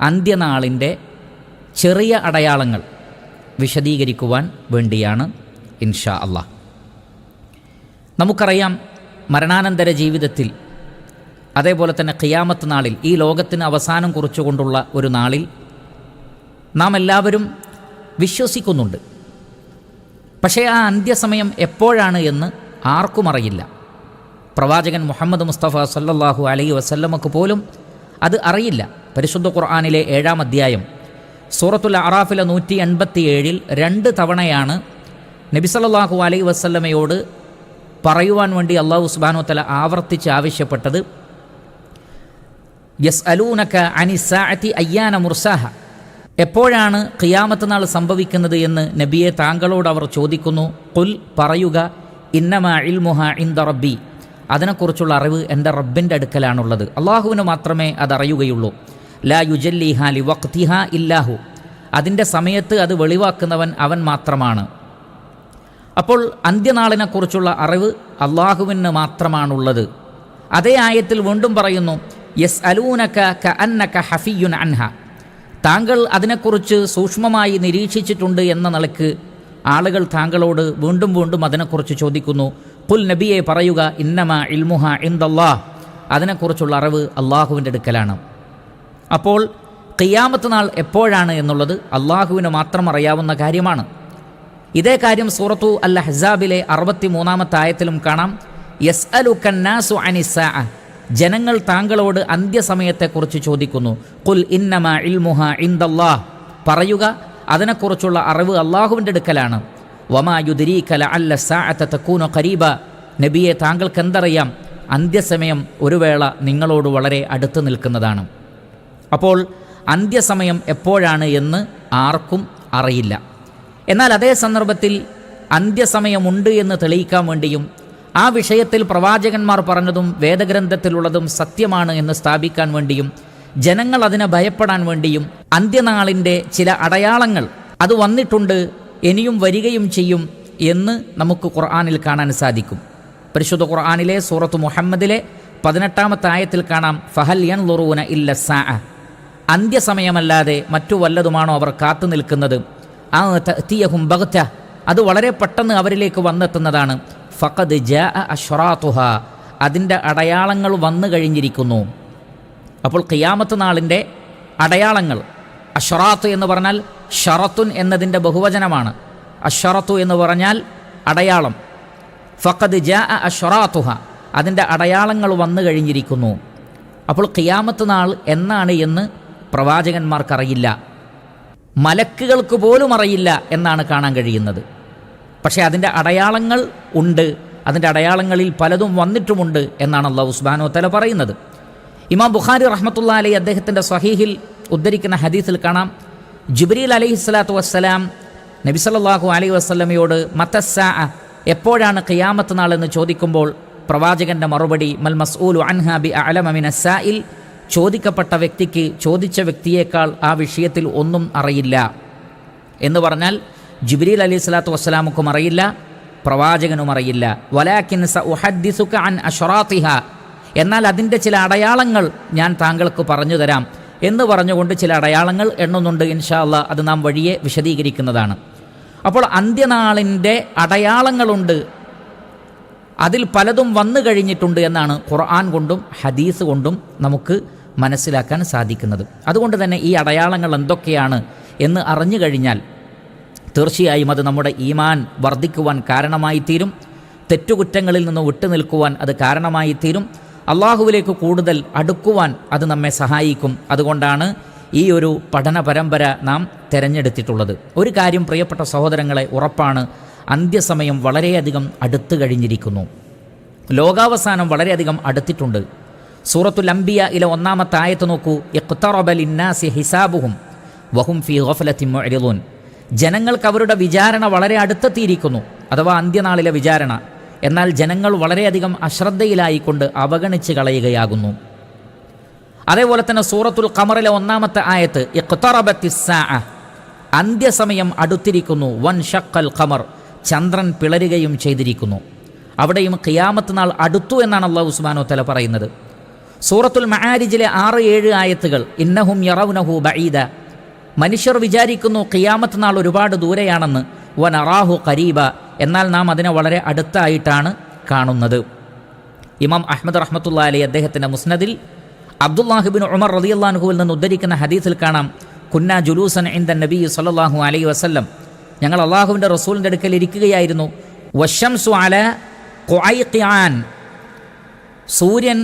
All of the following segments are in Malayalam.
അന്ത്യനാളിൻ്റെ ചെറിയ അടയാളങ്ങൾ വിശദീകരിക്കുവാൻ വേണ്ടിയാണ് ഇൻഷാ അല്ലാഹ്. നമുക്കറിയാം, മരണാനന്തര ജീവിതത്തിൽ, അതേപോലെ തന്നെ ഖിയാമത്ത് നാളിൽ, ഈ ലോകത്തിന് അവസാനം കുറിച്ചുകൊണ്ടുള്ള ഒരു നാളിൽ നാം എല്ലാവരും വിശ്വസിക്കുന്നുണ്ട്. പക്ഷേ ആ അന്ത്യസമയം എപ്പോഴാണ് എന്ന് ആർക്കും അറിയില്ല. പ്രവാചകൻ മുഹമ്മദ് മുസ്തഫ സല്ലല്ലാഹു അലൈഹി വസല്ലമക്ക് പോലും അത് അറിയില്ല. പരിശുദ്ധ ഖുർആനിലെ 7-ാം അധ്യായം സൂറത്തുൽ അറാഫിലെ 187-ൽ 2 തവണയാണ് നബി സല്ലല്ലാഹു അലൈഹി വസല്ലമയോട് പറയുവാൻ വേണ്ടി അല്ലാഹു സുബ്ഹാനഹു വ തആല ആവർത്തിച്ച് ആവശ്യപ്പെട്ടത്, യസ്അലൂനക അനിസ്സാഅതി അയ്യാന മുർസാഹ, എപ്പോഴാണ് ഖിയാമത്ത് നാൾ സംഭവിക്കുന്നത് എന്ന് നബിയെ താങ്കളോട് അവർ ചോദിക്കുന്നു. ഖുൽ, പറയുക, ഇന്നമാ ഇൽമുഹാ ഇൻദ റബ്ബി, അതിനെക്കുറിച്ചുള്ള അറിവ് എൻ്റെ റബ്ബിൻ്റെ അടുക്കലാണുള്ളത്. അള്ളാഹുവിന് മാത്രമേ അതറിയുകയുള്ളൂ. ലാ യുജല്ലിഹാ ലിവഖ്തിഹാ ഇല്ലാഹു, അതിൻ്റെ സമയത്ത് അത് വെളിവാക്കുന്നവൻ അവൻ മാത്രമാണ്. അപ്പോൾ അന്ത്യനാളിനെക്കുറിച്ചുള്ള അറിവ് അള്ളാഹുവിന് മാത്രമാണുള്ളത്. അതേ ആയത്തിൽ വീണ്ടും പറയുന്നു, യസ്അലൂനക കഅന്നക ഹഫിയ്യുൻ അൻഹ, താങ്കൾ അതിനെക്കുറിച്ച് സൂക്ഷ്മമായി നിരീക്ഷിച്ചിട്ടുണ്ട് എന്ന നിലക്ക് ആളുകൾ താങ്കളോട് വീണ്ടും വീണ്ടും അതിനെക്കുറിച്ച് ചോദിക്കുന്നു. ഖുൽ, നബിയെ പറയുക, ഇന്നമാ ഇൽമുഹാ ഇൻദല്ലാഹ്, അതിനെക്കുറിച്ചുള്ള അറിവ് അള്ളാഹുവിൻ്റെ അടുക്കലാണ്. അപ്പോൾ ഖിയാമത്ത് നാൾ എപ്പോഴാണ് എന്നുള്ളത് അള്ളാഹുവിന് മാത്രം അറിയാവുന്ന കാര്യമാണ്. ഇതേ കാര്യം സൂറത്തു അൽ അഹ്സാബിലെ 63-ാമത്തെ ആയത്തിലും കാണാം. യസ്അലുക്കന്നാസു അനിസ്സാഅ, ജനങ്ങൾ താങ്കളോട് അന്ത്യസമയത്തെക്കുറിച്ച് ചോദിക്കുന്നു. ഖുൽ ഇന്നമാ ഇൽമുഹാ ഇൻദല്ലാഹ്, പറയുക, അതിനെക്കുറിച്ചുള്ള അറിവ് അള്ളാഹുവിൻ്റെ അടുക്കലാണ്. വമാ യുദ്രീക ലഅല്ല സ്സാഅത തകൂനു ഖരീബ, നബിയെ താങ്കൾക്ക് എന്തറിയാം, അന്ത്യസമയം ഒരു വേള നിങ്ങളോട് വളരെ അടുത്ത് നിൽക്കുന്നതാണ്. അപ്പോൾ അന്ത്യസമയം എപ്പോഴാണ് എന്ന് ആർക്കും അറിയില്ല. എന്നാൽ അതേ സന്ദർഭത്തിൽ അന്ത്യസമയമുണ്ട് എന്ന് തെളിയിക്കാൻ വേണ്ടിയും ആ വിഷയത്തിൽ പ്രവാചകന്മാർ പറഞ്ഞതും വേദഗ്രന്ഥത്തിലുള്ളതും സത്യമാണ് എന്ന് സ്ഥാപിക്കാൻ വേണ്ടിയും ജനങ്ങൾ അതിനെ ഭയപ്പെടാൻ വേണ്ടിയും അന്ത്യനാളിൻ്റെ ചില അടയാളങ്ങൾ അത് വന്നിട്ടുണ്ട്, ഇനിയും വരികയും ചെയ്യും എന്ന് നമുക്ക് ഖുർആനിൽ കാണാൻ സാധിക്കും. പരിശുദ്ധ ഖുർആനിലെ സൂറത്ത് മുഹമ്മദിലെ 18-ാമത്തെ ആയത്തിൽ കാണാം, ഫഹൽ യൻളുറൂന ഇല്ല സ്സാഅ, അന്ത്യസമയമല്ലാതെ മറ്റു വല്ലതുമാണോ അവർ കാത്തു നിൽക്കുന്നത്? ആ തഅതിയഹും ബഗ്ത, അത് വളരെ പെട്ടെന്ന് അവരിലേക്ക് വന്നെത്തുന്നതാണ്. ഫഖദ് ജാഅ അശ്റാതുഹ, അതിൻ്റെ അടയാളങ്ങൾ വന്നു കഴിഞ്ഞിരിക്കുന്നു. അപ്പോൾ ഖിയാമത്ത് നാളിൻ്റെ അടയാളങ്ങൾ, അശ്റാത്ത് എന്ന് പറഞ്ഞാൽ ഷറത്തുൻ എന്നതിൻ്റെ ബഹുവചനമാണ്. അശ്റത്തു എന്ന് പറഞ്ഞാൽ അടയാളം. ഫഖദ് ജാഅ അശ്റാതുഹ, അതിൻ്റെ അടയാളങ്ങൾ വന്നു കഴിഞ്ഞിരിക്കുന്നു. അപ്പോൾ ഖിയാമത്ത് നാൾ എന്നാണ് എന്ന് പ്രവാചകന്മാർക്കറിയില്ല, മലക്കുകൾക്ക് പോലും അറിയില്ല എന്നാണ് കാണാൻ കഴിയുന്നത്. പക്ഷേ അതിൻ്റെ അടയാളങ്ങൾ ഉണ്ട്, അതിൻ്റെ അടയാളങ്ങളിൽ പലതും വന്നിട്ടുമുണ്ട് എന്നാണ് അല്ലാഹു സുബ്ഹാനഹു വ തആല പറയുന്നത്. ഇമാം ബുഖാരി റഹ്മത്തുള്ളാഹി അലൈഹി അദ്ദേഹത്തിൻ്റെ സ്വഹീഹിൽ ഉദ്ധരിക്കുന്ന ഹദീസിൽ കാണാം, ജിബ്രീൽ അലൈഹിസ്സലാത്തു വസ്സലാം നബി സല്ലല്ലാഹു അലൈഹി വസല്ലമയോട് മതസ്സാഅ, എപ്പോഴാണ് ഖിയാമത്ത് നാൾ എന്ന് ചോദിക്കുമ്പോൾ പ്രവാചകൻ്റെ മറുപടി, മൽ മസ്ഊലു അൻഹാ ബി അഅലമ മിനസ്സായിൽ, ചോദിക്കപ്പെട്ട വ്യക്തിക്ക് ചോദിച്ച വ്യക്തിയേക്കാൾ ആ വിഷയത്തിൽ ഒന്നും അറിയില്ല എന്ന് പറഞ്ഞാൽ ജിബ്രീൽ അലൈഹിസ്സലാത്തു വസ്സലാമുക്കും അറിയില്ല, പ്രവാചകനും അറിയില്ല. വലാകിൻ സഉഹദ്ദിസുക അൻ അശ്റാത്തിഹ, എന്നാൽ അതിൻ്റെ ചില അടയാളങ്ങൾ ഞാൻ താങ്കൾക്ക് പറഞ്ഞു തരാം എന്ന് പറഞ്ഞുകൊണ്ട് ചില അടയാളങ്ങൾ എണ്ണുന്നുണ്ട്. ഇൻഷാ അല്ലാഹ് അത് നാം വഴിയെ വിശദീകരിക്കുന്നതാണ്. അപ്പോൾ അന്ത്യനാളിൻ്റെ അടയാളങ്ങളുണ്ട്, അതിൽ പലതും വന്നു കഴിഞ്ഞിട്ടുണ്ട് എന്നാണ് ഖുർആൻ കൊണ്ടും ഹദീസ് കൊണ്ടും നമുക്ക് മനസ്സിലാക്കാൻ സാധിക്കുന്നത്. അതുകൊണ്ട് തന്നെ ഈ അടയാളങ്ങൾ എന്തൊക്കെയാണ് എന്ന് അറിഞ്ഞു കഴിഞ്ഞാൽ തീർച്ചയായും അത് നമ്മുടെ ഈമാൻ വർദ്ധിക്കുവാൻ കാരണമായി തീരും, തെറ്റുകുറ്റങ്ങളിൽ നിന്ന് വിട്ടുനിൽക്കുവാൻ അത് കാരണമായി തീരും, അള്ളാഹുവിലേക്ക് കൂടുതൽ അടുക്കുവാൻ അത് നമ്മെ സഹായിക്കും. അതുകൊണ്ടാണ് ഈ ഒരു പഠന പരമ്പര നാം തിരഞ്ഞെടുത്തിട്ടുള്ളത്. ഒരു കാര്യം പ്രിയപ്പെട്ട സഹോദരങ്ങളെ ഉറപ്പാണ്, അന്ത്യസമയം വളരെയധികം അടുത്തു കഴിഞ്ഞിരിക്കുന്നു. ലോകാവസാനം വളരെയധികം അടുത്തിട്ടുണ്ട്. സൂറത്തുൽ അംബിയയിലെ 1-ാമത്തെ ആയത്ത് നോക്കൂ, ഇഖ്തറബ ലിന്നാസി ഹിസാബുഹും വഹും ഫീ ഗഫലത്തിൻ മുഅ്രിദൂൻ, ജനങ്ങൾക്ക് അവരുടെ വിചാരണ വളരെ അടുത്തെത്തിയിരിക്കുന്നു, അഥവാ അന്ത്യനാളിലെ വിചാരണ. എന്നാൽ ജനങ്ങൾ വളരെയധികം അശ്രദ്ധയിലായിക്കൊണ്ട് അവഗണിച്ച് കളയുകയാകുന്നു. അതേപോലെ തന്നെ സൂറത്തുൽ ഖമറിലെ 1-ാമത്തെ ആയത്ത്, ഇഖ്തറബത്തിസ്സാഅ, അന്ത്യസമയം അടുത്തിരിക്കുന്നു, വൻഷഖൽ ഖമർ, ചന്ദ്രൻ പിളരുകയും ചെയ്തിരിക്കുന്നു. അവിടെയും ഖിയാമത്ത് നാൾ അടുത്തു എന്നാണ് അല്ലാഹു സുബ്ഹാനഹു വ തആല പറയുന്നത്. സൂറത്തുൽ മആരിജിലെ 6-7 ആയത്തുകൾ ഇന്നഹും യറൗനഹു ബഈദ, മനുഷ്യർ വിചാരിക്കുന്നു ഖിയാമത്ത് നാൾ ഒരുപാട് ദൂരെയാണെന്ന്, വനറാഹു ഖരീബ, എന്നാൽ നാം അതിനെ വളരെ അടുത്തായിട്ടാണ് കാണുന്നത്. ഇമാം അഹ്മദ് റഹ്മത്തുള്ളാഹി അലൈഹി അദ്ദേഹത്തിൻ്റെ മുസ്നദിൽ അബ്ദുല്ലാഹ് ഇബ്നു ഉമർ റളിയല്ലാഹു അൻഹുവിൽ നിന്ന് ഉദ്ധരിക്കുന്ന ഹദീസിൽ കാണാം, കുന്ന ജുലൂസൻ ഇൻദ നബി സ്വല്ലല്ലാഹു അലൈഹി വസല്ലം, ഞങ്ങൾ അള്ളാഹുവിൻ്റെ റസൂലിൻ്റെ അടുക്കൽ ഇരിക്കുകയായിരുന്നു. വശംസു അല ഖുഐഖിആൻ, സൂര്യൻ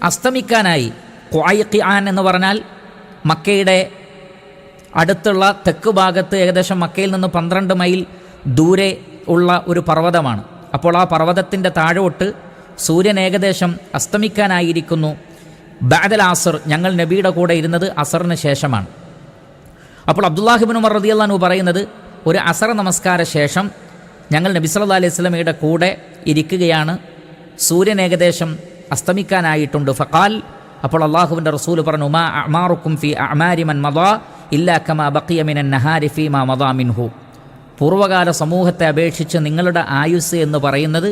അസ്തമിക്കാനായി. ഖുഐഖിആൻ എന്ന് പറഞ്ഞാൽ മക്കയുടെ അടുത്തുള്ള തെക്ക് ഭാഗത്ത് ഏകദേശം മക്കയിൽ നിന്ന് 12 മൈൽ ദൂരെ ഉള്ള ഒരു പർവ്വതമാണ്. അപ്പോൾ ആ പർവ്വതത്തിൻ്റെ താഴോട്ട് സൂര്യൻ ഏകദേശം അസ്തമിക്കാനായിരിക്കുന്നു. ബഅദൽ അസ്ർ, ഞങ്ങൾ നബിയുടെ കൂടെ ഇരുന്നത് അസറിന് ശേഷമാണ്. അപ്പോൾ അബ്ദുല്ലാഹി ഇബ്നു ഉമർ റളിയല്ലാഹു അൻഹു പറയുന്നത്, ഒരു അസർ നമസ്കാര ശേഷം ഞങ്ങൾ നബി സല്ലല്ലാഹു അലൈഹി വസല്ലമയുടെ കൂടെ ഇരിക്കുകയാണ്, സൂര്യൻ ഏകദേശം അസ്തമിക്കാനായിട്ടുണ്ട്. ഫഖാൽ, അപ്പോൾ അള്ളാഹുവിൻ്റെ റസൂൽ പറഞ്ഞു, മാ അഅ്മാറുക്കും ഫി അഅ്മാരി മൻ മദാ ഇല്ലാ കമാ ബഖിയ മിനൻ നഹാരി ഫീമാ മദാ മിൻഹു. പൂർവ്വകാല സമൂഹത്തെ അപേക്ഷിച്ച് നിങ്ങളുടെ ആയുസ് എന്ന് പറയുന്നത്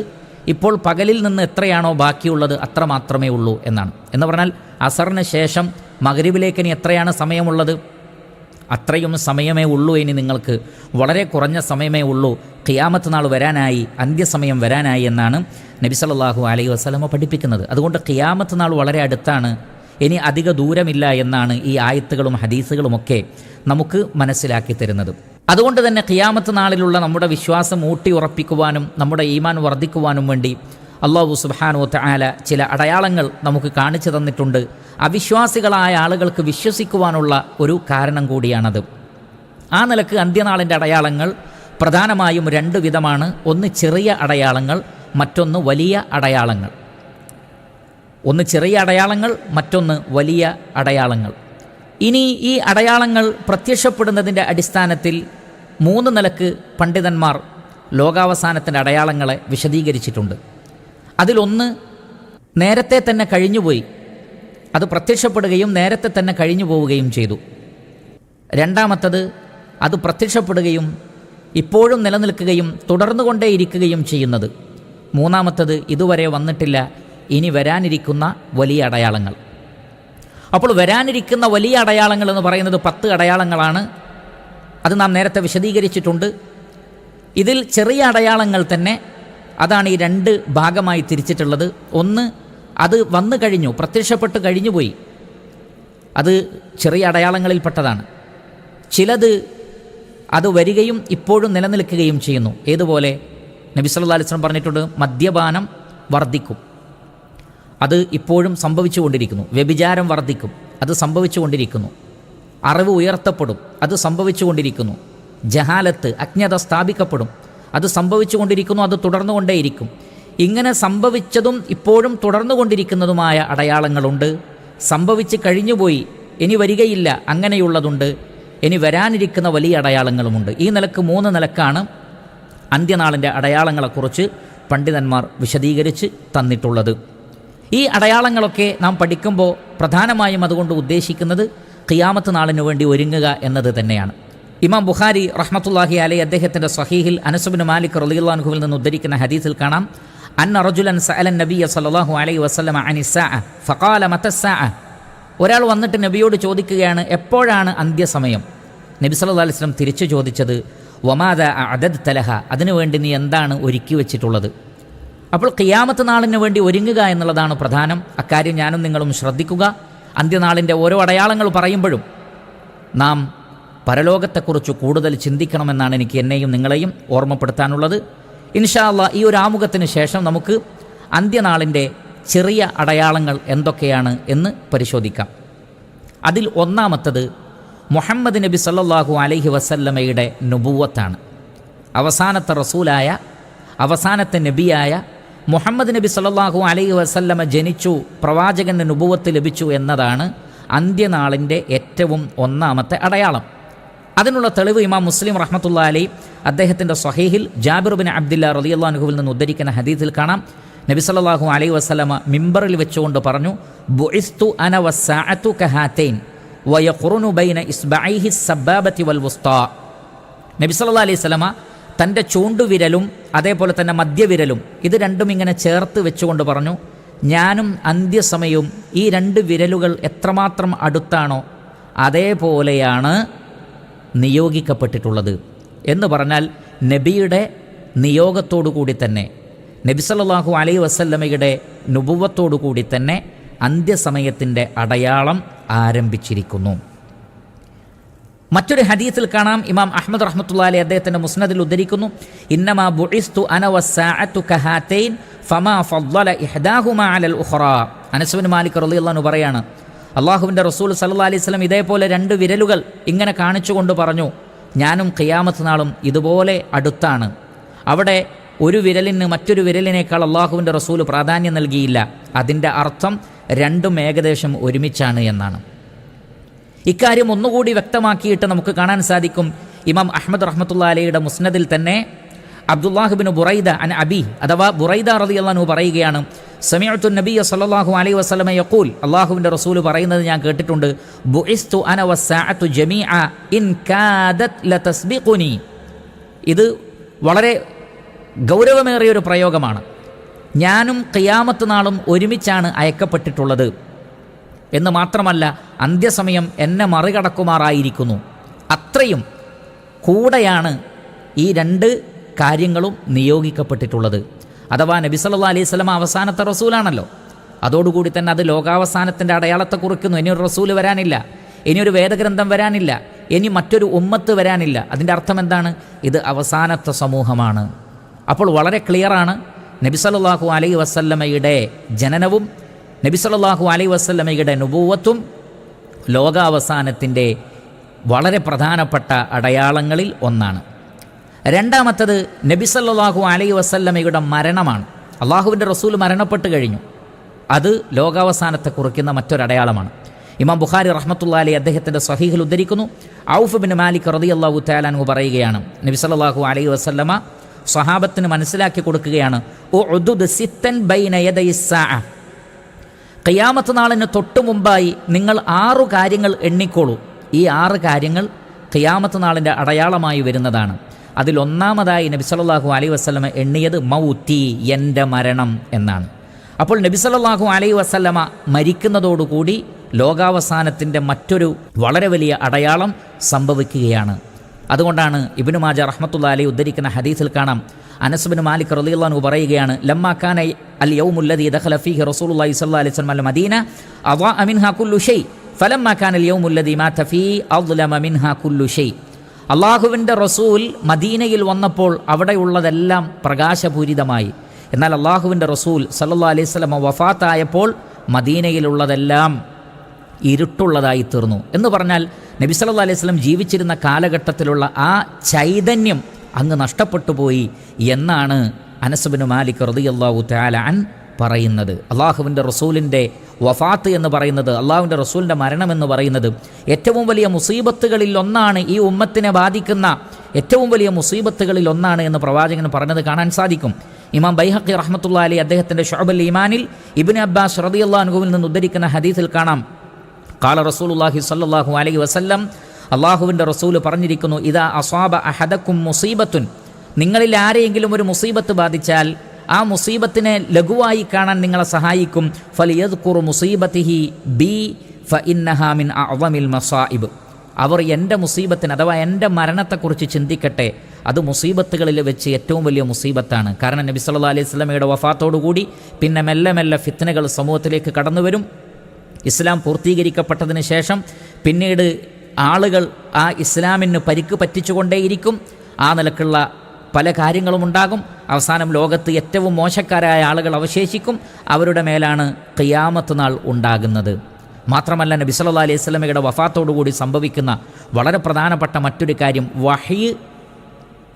ഇപ്പോൾ പകലിൽ നിന്ന് എത്രയാണോ ബാക്കിയുള്ളത് അത്ര മാത്രമേ ഉള്ളൂ എന്നാണ്. എന്ന് പറഞ്ഞാൽ അസറിന് ശേഷം മഗ്രിബിലേക്ക് ഇനി എത്രയാണ് സമയമുള്ളത്? അത്രയും സമയമേ ഉള്ളൂ. ഇനി നിങ്ങൾക്ക് വളരെ കുറഞ്ഞ സമയമേ ഉള്ളൂ. ഖിയാമത്ത് നാൾ വരാനായി, അന്ത്യസമയം വരാനായി എന്നാണ് നബി സല്ലല്ലാഹു അലൈഹി വസല്ലമ പഠിപ്പിക്കുന്നത്. അതുകൊണ്ട് ഖിയാമത്ത് നാൾ വളരെ അടുത്താണ്, ഇനി അധിക ദൂരമില്ല എന്നാണ് ഈ ആയത്തുകളും ഹദീസുകളുമൊക്കെ നമുക്ക് മനസ്സിലാക്കി തരുന്നത്. അതുകൊണ്ട് തന്നെ ഖിയാമത്ത് നാളിലുള്ള നമ്മുടെ വിശ്വാസം ഊട്ടി ഉറപ്പിക്കുവാനും നമ്മുടെ ഈമാൻ വർദ്ധിക്കുവാനും വേണ്ടി അല്ലാഹു സുബ്ഹാനഹു വ തആല ചില അടയാളങ്ങൾ നമുക്ക് കാണിച്ചു തന്നിട്ടുണ്ട്. അവിശ്വാസികളായ ആളുകൾക്ക് വിശ്വസിക്കുവാനുള്ള ഒരു കാരണം കൂടിയാണത്. ആ നിലക്ക് അന്ത്യനാളിൻ്റെ അടയാളങ്ങൾ പ്രധാനമായും 2 വിധമാണ്. ഒന്ന് ചെറിയ അടയാളങ്ങൾ, മറ്റൊന്ന് വലിയ അടയാളങ്ങൾ. ഒന്ന് ചെറിയ അടയാളങ്ങൾ, മറ്റൊന്ന് വലിയ അടയാളങ്ങൾ. ഇനി ഈ അടയാളങ്ങൾ പ്രത്യക്ഷപ്പെടുന്നതിൻ്റെ അടിസ്ഥാനത്തിൽ 3 നിലക്ക് പണ്ഡിതന്മാർ ലോകാവസാനത്തിൻ്റെ അടയാളങ്ങളെ വിശദീകരിച്ചിട്ടുണ്ട്. അതിലൊന്ന് നേരത്തെ തന്നെ കഴിഞ്ഞുപോയി, അത് പ്രത്യക്ഷപ്പെടുകയും നേരത്തെ തന്നെ കഴിഞ്ഞു പോവുകയും ചെയ്തു. രണ്ടാമത്തത് അത് പ്രത്യക്ഷപ്പെടുകയും ഇപ്പോഴും നിലനിൽക്കുകയും തുടർന്നുകൊണ്ടേയിരിക്കുകയും ചെയ്യുന്നത്. മൂന്നാമത്തത് ഇതുവരെ വന്നിട്ടില്ല, ഇനി വരാനിരിക്കുന്ന വലിയ അടയാളങ്ങൾ. അപ്പോൾ വരാനിരിക്കുന്ന വലിയ അടയാളങ്ങൾ എന്ന് പറയുന്നത് 10 അടയാളങ്ങളാണ്. അത് നാം നേരത്തെ വിശദീകരിച്ചിട്ടുണ്ട്. ഇതിൽ ചെറിയ അടയാളങ്ങൾ തന്നെ അതാണ് ഈ 2 ഭാഗമായി തിരിച്ചിട്ടുള്ളത്. ഒന്ന്, അത് വന്നു കഴിഞ്ഞു, പ്രത്യക്ഷപ്പെട്ട് കഴിഞ്ഞുപോയി, അത് ചെറിയ അടയാളങ്ങളിൽപ്പെട്ടതാണ്. ചിലത് അത് വരികയും ഇപ്പോഴും നിലനിൽക്കുകയും ചെയ്യുന്നു. ഏതുപോലെ നബി സല്ലല്ലാഹു അലൈഹി വസല്ലം പറഞ്ഞിട്ടുണ്ട്, മദ്യപാനം വർദ്ധിക്കും, അത് ഇപ്പോഴും സംഭവിച്ചുകൊണ്ടിരിക്കുന്നു. വ്യഭിചാരം വർദ്ധിക്കും, അത് സംഭവിച്ചുകൊണ്ടിരിക്കുന്നു. അറിവ് ഉയർത്തപ്പെടും, അത് സംഭവിച്ചുകൊണ്ടിരിക്കുന്നു. ജഹാലത്ത്, അജ്ഞത സ്ഥാപിക്കപ്പെടും, അത് സംഭവിച്ചുകൊണ്ടിരിക്കുന്നു, അത് തുടർന്നുകൊണ്ടേയിരിക്കും. ഇങ്ങനെ സംഭവിച്ചതും ഇപ്പോഴും തുടർന്നുകൊണ്ടിരിക്കുന്നതുമായ അടയാളങ്ങളുണ്ട്. സംഭവിച്ച് കഴിഞ്ഞുപോയി, ഇനി വരികയില്ല, അങ്ങനെയുള്ളതുണ്ട്. ഇനി വരാനിരിക്കുന്ന വലിയ അടയാളങ്ങളുമുണ്ട്. ഈ നിലക്ക് 3 നിലക്കാണ് അന്ത്യനാളിൻ്റെ അടയാളങ്ങളെക്കുറിച്ച് പണ്ഡിതന്മാർ വിശദീകരിച്ച് തന്നിട്ടുള്ളത്. ഈ അടയാളങ്ങളൊക്കെ നാം പഠിക്കുമ്പോൾ പ്രധാനമായും അതുകൊണ്ട് ഉദ്ദേശിക്കുന്നത് ഖിയാമത്ത് നാളിനു വേണ്ടി ഒരുങ്ങുക എന്നത് തന്നെയാണ്. ഇമാം ബുഖാരി റഹ്മത്തുള്ളാഹി അലൈഹി അദ്ദേഹത്തിൻ്റെ സ്വഹീഹിൽ അനസ് ഇബ്നു മാലിക് റളിയല്ലാഹു അൻഹുവിൽ നിന്ന് ഉദ്ധരിക്കുന്ന ഹദീസിൽ കാണാം, അന്ന റജുലൻ സഅല നബിയ സല്ലല്ലാഹു അലൈഹി വസല്ലമ അനിസ്സാഅ ഫഖാല മതസ്സാഅ. ഒരാൾ വന്നിട്ട് നബിയോട് ചോദിക്കുകയാണ്, എപ്പോഴാണ് അന്ത്യസമയം? നബി സല്ലല്ലാഹു അലൈഹി വസല്ലം തിരിച്ചു ചോദിച്ചത്, വമാദ അഅദദ്ത ലഹ, അതിനുവേണ്ടി നീ എന്താണ് ഒരുക്കി വെച്ചിട്ടുള്ളത്? അപ്പോൾ ഖിയാമത്ത് നാളിന് വേണ്ടി ഒരുങ്ങുക എന്നുള്ളതാണ് പ്രധാനം. അക്കാര്യം ഞാനും നിങ്ങളും ശ്രദ്ധിക്കുക. അന്ത്യനാളിൻ്റെ ഓരോ അടയാളങ്ങൾ പറയുമ്പോഴും നാം പരലോകത്തെക്കുറിച്ച് കൂടുതൽ ചിന്തിക്കണമെന്നാണ് എനിക്ക് എന്നെയും നിങ്ങളെയും ഓർമ്മപ്പെടുത്താനുള്ളത്. ഇൻഷാ അല്ലാഹ് ഈ ഒരു ആമുഖത്തിന് ശേഷം നമുക്ക് അന്ത്യനാളിൻ്റെ ചെറിയ അടയാളങ്ങൾ എന്തൊക്കെയാണ് എന്ന് പരിശോധിക്കാം. അതിൽ ഒന്നാമത്തത് മുഹമ്മദ് നബി സല്ലല്ലാഹു അലൈഹി വസല്ലമയുടെ നുബുവത്താണ്. അവസാനത്തെ റസൂലായ, അവസാനത്തെ നബിയായ മുഹമ്മദ് നബി സല്ലല്ലാഹു അലൈഹി വസല്ലമ ജനിച്ചു, പ്രവാചകന് നുബുവത്ത് ലഭിച്ചു എന്നതാണ് അന്ത്യനാളിൻ്റെ ഏറ്റവും ഒന്നാമത്തെ അടയാളം. അതിനുള്ള തെളിവ് ഇമാം മുസ്ലിം റഹ്മത്തുള്ളാഹി അലൈഹി അദ്ദേഹത്തിൻ്റെ സ്വഹീഹിൽ ജാബിർ ബിൻ അബ്ദുല്ലാഹ് റളിയല്ലാഹു അൻഹുവിൽ നിന്ന് ഉദ്ധരിക്കുന്ന ഹദീസിൽ കാണാം, നബി സല്ലല്ലാഹു അലൈഹി വസല്ലമ മിമ്പറിൽ വെച്ചുകൊണ്ട് പറഞ്ഞു, ബുഇസ്തു അന വസ്സാഅതു കഹാതൈൻ വയഖുറുനു ബൈന ഇസ്ബഅൈഹി സബ്ബാബതി വൽ വുസ്താ. നബി സല്ലല്ലാഹു അലൈഹി വസല്ലമ തൻ്റെ ചൂണ്ടുവിരലും അതേപോലെ തന്നെ മധ്യവിരലും ഇത് രണ്ടും ഇങ്ങനെ ചേർത്ത് വെച്ചുകൊണ്ട് പറഞ്ഞു, ഞാനും അന്ത്യസമയവും ഈ രണ്ട് വിരലുകൾ എത്രമാത്രം അടുത്താണോ അതേപോലെയാണ് നിയോഗിക്കപ്പെട്ടിട്ടുള്ളത് എന്ന് പറഞ്ഞാൽ നബിയുടെ നിയോഗത്തോടു കൂടി തന്നെ, നബി സല്ലല്ലാഹു അലൈഹി വസല്ലമയുടെ നുബുവത്തോടു കൂടി തന്നെ അന്ത്യസമയത്തിൻ്റെ അടയാളം ആരംഭിച്ചിരിക്കുന്നു. മറ്റൊരു ഹദീസിൽ കാണാം, ഇമാം അഹ്മദ് റഹ്മത്തുള്ളാഹി അലൈഹി അദ്ദേഹത്തിൻ്റെ മുസ്നദിൽ ഉദ്ധരിക്കുന്നു, ഇന്നമാ ബുഇസ്തു അന വസ്സാഅതു കഹാതൈൻ ഫമാ ഫദ്ദല ഇഹ്ദാഹുമാ അലൽ ഉഖറാ. അനസ് ബിൻ മാലിക് റളിയല്ലാഹു അൻഹു പറയാണ്, അള്ളാഹുവിൻ്റെ റസൂൽ സല്ലല്ലാഹു അലൈഹി വസല്ലം ഇതേപോലെ രണ്ട് വിരലുകൾ ഇങ്ങനെ കാണിച്ചുകൊണ്ട് പറഞ്ഞു, ഞാനും ഖിയാമത്ത് നാളും ഇതുപോലെ അടുത്താണ്. അവിടെ ഒരു വിരലിന് മറ്റൊരു വിരലിനേക്കാൾ അള്ളാഹുവിൻ്റെ റസൂൽ പ്രാധാന്യം നൽകിയില്ല. അതിൻ്റെ അർത്ഥം രണ്ടും ഏകദേശം ഒരുമിച്ചാണ് എന്നാണ്. ഇക്കാര്യം ഒന്നുകൂടി വ്യക്തമാക്കിയിട്ട് നമുക്ക് കാണാൻ സാധിക്കും. ഇമാം അഹ്മദ് റഹ്മത്തുള്ളാഹി അലൈഹിയുടെ മുസ്നദിൽ തന്നെ അബ്ദുല്ലാഹ് ബിൻ ബുറൈദ അൻ അബി അഥവാ ബുറൈദ റളിയല്ലാഹു അൻഹു പറയുകയാണ്, സമീഅതു നബിയ സല്ലല്ലാഹു അലൈഹി വസല്ലമ യഖൂൽ, അള്ളാഹുവിൻ്റെ റസൂൽ പറയുന്നത് ഞാൻ കേട്ടിട്ടുണ്ട്, ബുഇസ്തു അന വസ്സാഅതു ജമീഅ ഇൻ കാദത് ലതസ്ബിഖുനി. ഇത് വളരെ ഗൗരവമേറിയൊരു പ്രയോഗമാണ്. ഞാനും ഖിയാമത്ത് നാളും ഒരുമിച്ചാണ് അയക്കപ്പെട്ടിട്ടുള്ളത് എന്ന് മാത്രമല്ല, അന്ത്യസമയം എന്നെ മറികടക്കുമാറായിരിക്കുന്നു. അത്രയും കൂടെയാണ് ഈ രണ്ട് കാര്യങ്ങളും നിയോഗിക്കപ്പെട്ടിട്ടുള്ളത്. അഥവാ നബി സല്ലല്ലാഹു അലൈഹി വസല്ലം അവസാനത്തെ റസൂലാണല്ലോ. അതോടുകൂടി തന്നെ അത് ലോകാവസാനത്തിൻ്റെ അടയാളത്തെ കുറിക്കുന്നു. ഇനിയൊരു റസൂൽ വരാനില്ല, ഇനിയൊരു വേദഗ്രന്ഥം വരാനില്ല, ഇനി മറ്റൊരു ഉമ്മത്ത് വരാനില്ല. അതിൻ്റെ അർത്ഥം എന്താണ്? ഇത് അവസാനത്തെ സമൂഹമാണ്. അപ്പോൾ വളരെ ക്ലിയറാണ്, നബി സല്ലല്ലാഹു അലൈഹി വസല്ലമയുടെ ജനനവും നബി സല്ലല്ലാഹു അലൈഹി വസല്ലമയുടെ നുബുവത്തും ലോകാവസാനത്തിൻ്റെ വളരെ പ്രധാനപ്പെട്ട അടയാളങ്ങളിൽ ഒന്നാണ്. രണ്ടാമത്തത് നബി സല്ലല്ലാഹു അലൈഹി വസല്ലമയുടെ മരണമാണ്. അള്ളാഹുവിൻ്റെ റസൂൽ മരണപ്പെട്ട് കഴിഞ്ഞു. അത് ലോകാവസാനത്തെ കുറിക്കുന്ന മറ്റൊരടയാളമാണ്. ഇമാം ബുഖാരി റഹ്മത്തുള്ളാഹി അലൈഹി അദ്ദേഹത്തിൻ്റെ സ്വഹീഹിൽ ഉദ്ധരിക്കുന്നു, ഔഫ് ബിൻ മാലിക് റളിയല്ലാഹു തആല അൻഹു പറയുകയാണ്, നബി സല്ലല്ലാഹു അലൈഹി വസല്ലമ സ്വഹാബത്തിന് മനസ്സിലാക്കി കൊടുക്കുകയാണ്, ഉഅ്ദുദ് സിത്തൻ ബൈന യദയിസ്സാഅ, ഖിയാമത്ത് നാളിന് തൊട്ടു മുമ്പായി നിങ്ങൾ 6 കാര്യങ്ങൾ എണ്ണിക്കോളൂ. ഈ 6 കാര്യങ്ങൾ ഖിയാമത്ത് നാളിൻ്റെ അടയാളമായി വരുന്നതാണ്. അതിലൊന്നാമതായി നബി സല്ലല്ലാഹു അലൈഹി വസല്ലമ എണ്ണിയത് മൗത്തി, എൻ്റെ മരണം എന്നാണ്. അപ്പോൾ നബി സല്ലല്ലാഹു അലൈഹി വസല്ലമ മരിക്കുന്നതോടുകൂടി ലോകാവസാനത്തിൻ്റെ മറ്റൊരു വളരെ വലിയ അടയാളം സംഭവിക്കുകയാണ്. അതുകൊണ്ടാണ് ഇബ്നു മാജ റഹ്മത്തുള്ളാഹി അലൈഹി ഉദ്ധരിക്കുന്ന ഹദീസിൽ കാണാം, അനസ് ബിൻ മാലിക് റളിയല്ലാഹു അൻഹു പറയുകയാണ്, ലമ്മാ കാന അൽ യൗമുല്ലദീ ദഖല ഫീഹി റസൂലുള്ളാഹി സ്വല്ലല്ലാഹു അലൈഹി വസല്ലം അൽ മദീന അളാഅ മിൻഹാ കുല്ലു ഷൈ ഫലമ്മാ കാന അൽ യൗമുല്ലദീ മാത ഫീഹി അദ്ലമ മിൻഹാ കുല്ലു ഷൈ. അള്ളാഹുവിൻ്റെ റസൂൽ മദീനയിൽ വന്നപ്പോൾ അവിടെയുള്ളതെല്ലാം പ്രകാശപൂരിതമായി. എന്നാൽ അള്ളാഹുവിൻ്റെ റസൂൽ സല്ലല്ലാഹു അലൈഹി വസല്ലം വഫാത്തായപ്പോൾ മദീനയിലുള്ളതെല്ലാം ഇരുട്ടുള്ളതായി തീർന്നു. എന്ന് പറഞ്ഞാൽ നബി സല്ലല്ലാഹു അലൈഹി വസല്ലം ജീവിച്ചിരുന്ന കാലഘട്ടത്തിലുള്ള ആ ചൈതന്യം അങ്ങ് നഷ്ടപ്പെട്ടു പോയി എന്നാണ് അനസ് ബിൻ മാലിക് റളിയല്ലാഹു തആല അൻ പറയുന്നത്. അള്ളാഹുവിൻ്റെ റസൂലിൻ്റെ വഫാത്ത് എന്ന് പറയുന്നത്, അള്ളാഹുവിൻ്റെ റസൂലിൻ്റെ മരണം എന്ന് പറയുന്നത് ഏറ്റവും വലിയ മുസീബത്തുകളിൽ ഒന്നാണ്, ഈ ഉമ്മത്തിനെ ബാധിക്കുന്ന ഏറ്റവും വലിയ മുസീബത്തുകളിൽ ഒന്നാണ് എന്ന് പ്രവാചകൻ പറഞ്ഞത് കാണാൻ സാധിക്കും. ഇമാം ബൈഹഖി റഹ്മത്തുള്ളാഹി അലൈഹി അദ്ദേഹത്തിൻ്റെ ശുഅബുൽ ഈമാനിൽ ഇബ്നു അബ്ബാസ് റളിയല്ലാഹു അൻഹുവിൽ നിന്ന് ഉദ്ധരിക്കുന്ന ഹദീസിൽ കാണാം, ഖാല റസൂലുള്ളാഹി സ്വല്ലല്ലാഹു അലൈഹി വസല്ലം, അള്ളാഹുവിൻ്റെ റസൂൽ പറഞ്ഞിരിക്കുന്നു, ഇദാ അസ്വാബ അഹദക്കും മുസീബത്തുൻ, നിങ്ങളിൽ ആരെയെങ്കിലും ഒരു മുസീബത്ത് ബാധിച്ചാൽ ആ മുസീബത്തിനെ ലഘുവായി കാണാൻ നിങ്ങളെ സഹായിക്കും, ഫലിയദ്കുറു മുസീബത്തിഹി ബി ഫഇന്നഹാ മിൻ അഅ്ളമിൽ മസായിബ്, അവർ എൻ്റെ മുസീബത്തിന് അഥവാ എൻ്റെ മരണത്തെക്കുറിച്ച് ചിന്തിക്കട്ടെ, അത് മുസീബത്തുകളിൽ വെച്ച് ഏറ്റവും വലിയ മുസീബത്താണ്. കാരണം നബി സല്ലല്ലാഹു അലൈഹി വസല്ലമയുടെ വഫാത്തോടുകൂടി പിന്നെ മെല്ലെ മെല്ലെ ഫിത്നകൾ സമൂഹത്തിലേക്ക് കടന്നു വരും. ഇസ്ലാം പൂർത്തീകരിക്കപ്പെട്ടതിന് ശേഷം പിന്നീട് ആളുകൾ ആ ഇസ്ലാമിന് പരിക്ക് പറ്റിച്ചുകൊണ്ടേയിരിക്കും. ആ നിലക്കുള്ള പല കാര്യങ്ങളും ഉണ്ടാകും. അവസാനം ലോകത്ത് ഏറ്റവും മോശക്കാരായ ആളുകൾ അവശേഷിക്കും. അവരുടെ മേലാണ് ഖിയാമത്ത് നാൾ ഉണ്ടാകുന്നത്. മാത്രമല്ല നബി സല്ലല്ലാഹു അലൈഹി വസല്ലമയുടെ വഫാത്തോടുകൂടി സംഭവിക്കുന്ന വളരെ പ്രധാനപ്പെട്ട മറ്റൊരു കാര്യം, വഹി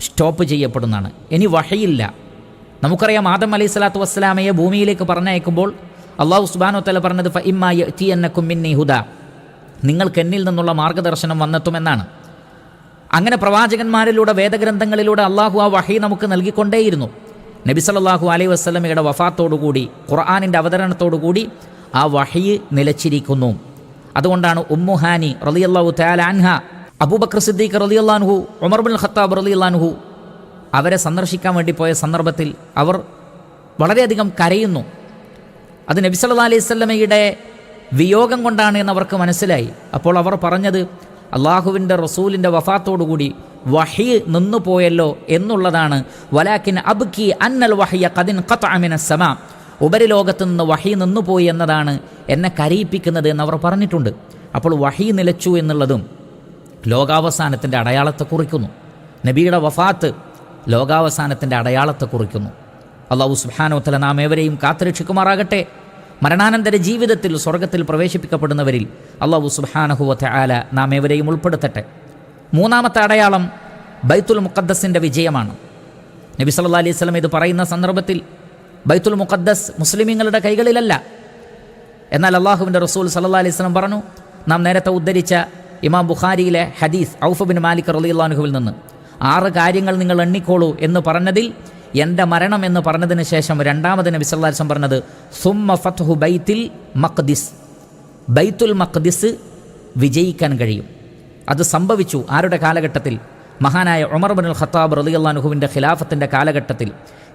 സ്റ്റോപ്പ് ചെയ്യപ്പെടുന്നതാണ്. ഇനി വഹിയില്ല. നമുക്കറിയാം, ആദം അലൈഹി സ്വലാത്തു വസ്സലാമയെ ഭൂമിയിലേക്ക് പറഞ്ഞയക്കുമ്പോൾ അള്ളാഹു സുബ്ഹാനഹു വ തആല പറഞ്ഞത് ഫഇമ്മാ യഅതിയന്നകും മിന്നി ഹുദാ, നിങ്ങൾക്ക് എന്നിൽ നിന്നുള്ള മാർഗ്ഗദർശനം വന്നെത്തുമെന്നാണ്. അങ്ങനെ പ്രവാചകന്മാരിലൂടെ വേദഗ്രന്ഥങ്ങളിലൂടെ അള്ളാഹു ആ വഹി നമുക്ക് നൽകിക്കൊണ്ടേയിരുന്നു. നബി സല്ലല്ലാഹു അലൈഹി വസല്ലമയുടെ വഫാത്തോടുകൂടി ഖുർആനിൻ്റെ അവതരണത്തോടുകൂടി ആ വഹി നിലച്ചിരിക്കുന്നു. അതുകൊണ്ടാണ് ഉമ്മു ഹാനി റളിയല്ലാഹു തആല അൻഹ, അബൂബക്കർ സിദ്ദീഖ് റളിയല്ലാഹു അൻഹു, ഉമർ ബിൻ ഖത്താബ് റളിയല്ലാഹു അൻഹു അവരെ സന്ദർശിക്കാൻ വേണ്ടി പോയ സന്ദർഭത്തിൽ അവർ വളരെയധികം കരയുന്നു. അത് നബി സല്ലല്ലാഹു അലൈഹി വസല്ലമയുടെ വിയോഗം കൊണ്ടാണ് എന്നവർക്ക് മനസ്സിലായി. അപ്പോൾ അവർ പറഞ്ഞത് അള്ളാഹുവിൻ്റെ റസൂലിൻ്റെ വഫാത്തോടുകൂടി വഹി നിന്നുപോയല്ലോ എന്നുള്ളതാണ്. വലാകിൻ അബ്കി അന്നൽ വഹയ ഖദിൻ ഖതഅ മിനസ് സമാ, ഉപരിലോകത്ത് നിന്ന് വഹി നിന്നുപോയി എന്നതാണ് എന്നെ കരയിപ്പിക്കുന്നത് എന്നവർ പറഞ്ഞിട്ടുണ്ട്. അപ്പോൾ വഹി നിലച്ചു എന്നുള്ളതും ലോകാവസാനത്തിൻ്റെ അടയാളത്തെ കുറിക്കുന്നു. നബിയുടെ വഫാത്ത് ലോകാവസാനത്തിൻ്റെ അടയാളത്തെ കുറിക്കുന്നു. അല്ലാഹു സുബ്ഹാനഹു വ തആല നാം ഏവരെയും കാത്തുരക്ഷിക്കുമാറാകട്ടെ. മരണാനന്തര ജീവിതത്തിൽ സ്വർഗത്തിൽ പ്രവേശിപ്പിക്കപ്പെടുന്നവരിൽ അല്ലാഹു സുബ്ഹാനഹു വ തആല നാം ഏവരെയും ഉൾപ്പെടുത്തട്ടെ. മൂന്നാമത്തെ അടയാളം ബൈത്തുൽ മുഖദ്ദസിൻ്റെ വിജയമാണ്. നബി സല്ലല്ലാഹു അലൈഹി വസല്ലം ഇത് പറയുന്ന സന്ദർഭത്തിൽ ബൈത്തുൽ മുഖദ്ദസ് മുസ്ലിമീങ്ങളുടെ കൈകളിലല്ല. എന്നാൽ അള്ളാഹുവിൻ്റെ റസൂൽ സല്ലല്ലാഹു അലൈഹി വസല്ലം പറഞ്ഞു, നാം നേരത്തെ ഉദ്ധരിച്ച ഇമാം ബുഖാരിയിലെ ഹദീസ് ഔഫ് ബിൻ മാലിക് റളിയല്ലാഹു അൻഹുവിൽ നിന്ന് 6 കാര്യങ്ങൾ നിങ്ങൾ എണ്ണിക്കോളൂ എന്ന് പറഞ്ഞതിൽ എൻ്റെ മരണം എന്ന് പറഞ്ഞതിന് ശേഷം രണ്ടാമത് നബി സല്ലല്ലാഹു അലൈഹി വസല്ലം പറഞ്ഞത് സുമ്മ ഫത്ഹു ബൈത്തുൽ മഖ്ദിസ്, ബൈത്തുൽ മഖ്ദിസ് വിജയിക്കാൻ കഴിയും. അത് സംഭവിച്ചു. ആരുടെ കാലഘട്ടത്തിൽ? മഹാനായ ഉമർ ഇബ്നുൽ ഖത്താബ് റളിയല്ലാഹു അൻഹുവിൻ്റെ ഖിലാഫത്തിൻ്റെ കാലഘട്ടത്തിൽ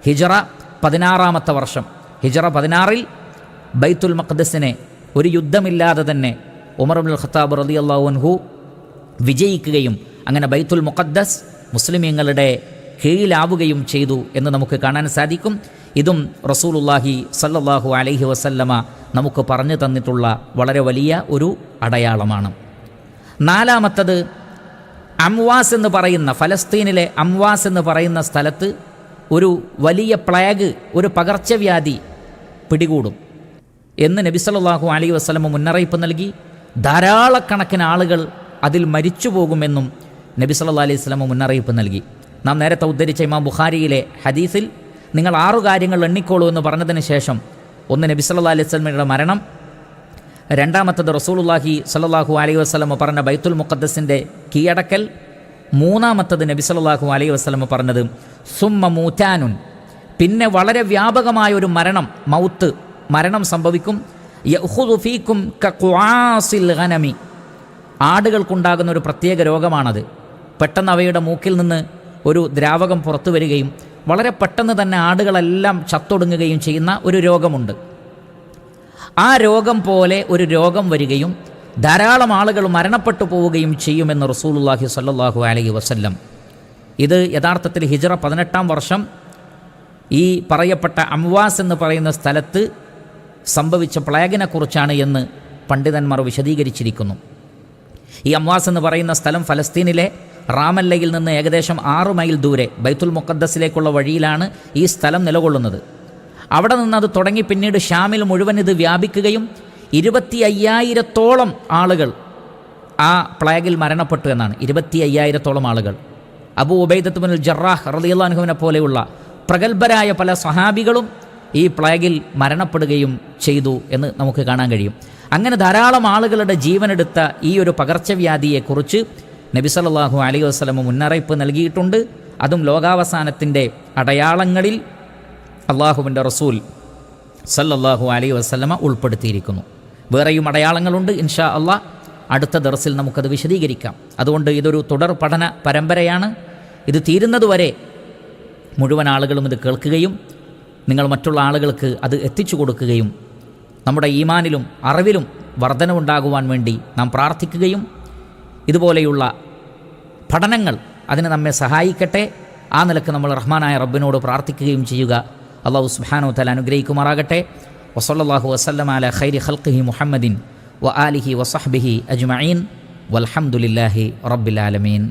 ഹിജ്റ 16-ാമത്തെ വർഷം, ഹിജ്റ 16-ൽ ബൈത്തുൽ മഖ്ദിസിനെ ഒരു യുദ്ധമില്ലാതെ തന്നെ ഉമർ ഇബ്നുൽ ഖത്താബ് റളിയല്ലാഹു അൻഹു വിജയിക്കുകയും അങ്ങനെ ബൈത്തുൽ മുഖദ്ദസ് മുസ്ലിമീങ്ങളുടെ കീഴിലാവുകയും ചെയ്തു എന്ന് നമുക്ക് കാണാൻ സാധിക്കും. ഇതും റസൂലുള്ളാഹി സല്ലല്ലാഹു അലൈഹി വസല്ലമ നമുക്ക് പറഞ്ഞു തന്നിട്ടുള്ള വളരെ വലിയ ഒരു അടയാളമാണ്. നാലാമത്തത് അംവാസ് എന്ന് പറയുന്ന, ഫലസ്തീനിലെ അംവാസ് എന്ന് പറയുന്ന സ്ഥലത്ത് ഒരു വലിയ പ്ലേഗ്, ഒരു പകർച്ചവ്യാധി പിടികൂടും എന്ന് നബി സല്ലല്ലാഹു അലൈഹി വസല്ലമ മുന്നറിയിപ്പ് നൽകി. ധാരാളക്കണക്കിന് ആളുകൾ അതിൽ മരിച്ചു പോകുമെന്നും നബി സല്ലല്ലാഹു അലൈഹി വസല്ലമ മുന്നറിയിപ്പ് നൽകി. നാം നേരത്തെ ഉദ്ധരിച്ച ഇമാം ബുഖാരിയിലെ ഹദീസിൽ നിങ്ങൾ 6 കാര്യങ്ങൾ എണ്ണിക്കോളൂ എന്ന് പറഞ്ഞതിന് ശേഷം ഒന്ന് നബി സല്ലല്ലാഹു അലൈഹി വസല്ലമയുടെ മരണം, രണ്ടാമത്തത് റസൂലുള്ളാഹി സല്ലല്ലാഹു അലൈഹി വസല്ലമ പറഞ്ഞ ബൈത്തുൽ മുഖദ്ദസിൻ്റെ കീഴടക്കൽ, മൂന്നാമത്തത് നബി സല്ലല്ലാഹു അലൈഹി വസല്ലമ പറഞ്ഞത് സുമ്മ മൂറ്റാനുൻ, പിന്നെ വളരെ വ്യാപകമായ ഒരു മരണം, മരണം സംഭവിക്കും. യഖുദു ഫീക്കും കഖുആസിൽ ഗനമി, ആടുകൾക്കുണ്ടാകുന്ന ഒരു പ്രത്യേക രോഗമാണത്. പെട്ടെന്ന് അവയുടെ മൂക്കിൽ നിന്ന് ഒരു ദ്രാവകം പുറത്തു വരികയും വളരെ പെട്ടെന്ന് തന്നെ ആടുകളെല്ലാം ചത്തൊടുങ്ങുകയും ചെയ്യുന്ന ഒരു രോഗമുണ്ട്. ആ രോഗം പോലെ ഒരു രോഗം വരികയും ധാരാളം ആളുകൾ മരണപ്പെട്ടു പോവുകയും ചെയ്യുമെന്ന് റസൂലുള്ളാഹി സ്വല്ലല്ലാഹു അലൈഹി വസല്ലം. ഇത് യഥാർത്ഥത്തിൽ ഹിജ്റ 18-ാം വർഷം ഈ പറയപ്പെട്ട അംവാസ് എന്ന് പറയുന്ന സ്ഥലത്ത് സംഭവിച്ച പ്ലേഗിനെ കുറിച്ചാണ് എന്ന് പണ്ഡിതന്മാർ വിശദീകരിച്ചിരിക്കുന്നു. ഈ അംവാസ് എന്ന് പറയുന്ന സ്ഥലം ഫലസ്തീനിലെ റാമല്ലയിൽ നിന്ന് ഏകദേശം 6 മൈൽ ദൂരെ ബൈത്തുൽ മുഖദ്ദസിലേക്കുള്ള വഴിയിലാണ് ഈ സ്ഥലം നിലകൊള്ളുന്നത്. അവിടെ നിന്ന് അത് തുടങ്ങി പിന്നീട് ഷാമിൽ മുഴുവൻ ഇത് വ്യാപിക്കുകയും 25,000-ഓളം ആളുകൾ ആ പ്ലേഗിൽ മരണപ്പെട്ടു എന്നാണ്. 25,000-ഓളം ആളുകൾ. അബൂ ഉബൈദത്ത് ബിനുൽ ജറാഹ് റളിയല്ലാഹു അൻഹുവിനെ പോലെയുള്ള പ്രഗത്ഭരായ പല സ്വഹാബികളും ഈ പ്ലേഗിൽ മരണപ്പെടുകയും ചെയ്തു എന്ന് നമുക്ക് കാണാൻ കഴിയും. അങ്ങനെ ധാരാളം ആളുകളുടെ ജീവനെടുത്ത ഈ ഒരു പകർച്ചവ്യാധിയെക്കുറിച്ച് നബി സല്ലല്ലാഹു അലൈഹി വസല്ലം മുന്നറിയിപ്പ് നൽകിയിട്ടുണ്ട്. അതും ലോകാവസാനത്തിൻ്റെ അടയാളങ്ങളിൽ അള്ളാഹുവിൻ്റെ റസൂൽ സല്ലല്ലാഹു അലൈഹി വസല്ലമ ഉൾപ്പെടുത്തിയിരിക്കുന്നു. വേറെയും അടയാളങ്ങളുണ്ട്. ഇൻഷാ അള്ളാഹ് അടുത്ത ദർസിൽ നമുക്കത് വിശദീകരിക്കാം. അതുകൊണ്ട് ഇതൊരു തുടർ പഠന പരമ്പരയാണ്. ഇത് തീരുന്നതുവരെ മുഴുവൻ ആളുകളും ഇത് കേൾക്കുകയും നിങ്ങൾ മറ്റുള്ള ആളുകൾക്ക് അത് എത്തിച്ചു കൊടുക്കുകയും നമ്മുടെ ഈമാനിലും അറിവിലും വർധനവുണ്ടാകുവാൻ വേണ്ടി നാം പ്രാർത്ഥിക്കുകയും ഇതുപോലെയുള്ള പഠനങ്ങൾ അതിന് നമ്മെ സഹായിക്കട്ടെ. ആ നിലക്ക് നമ്മൾ റഹ്മാനായ റബ്ബിനോട് പ്രാർത്ഥിക്കുകയും ചെയ്യുക. അല്ലാഹു സുബ്ഹാനഹു വ തആല അനുഗ്രഹിക്കുമാറാകട്ടെ. വസല്ലല്ലാഹു വസല്ലമ അലാ ഖൈരി ഖൽഖിഹി മുഹമ്മദിൻ വ ആലിഹി വസഹ്ബിഹി അജ്മഈൻ വൽഹംദുലില്ലാഹി റബ്ബിൽ ആലമീൻ.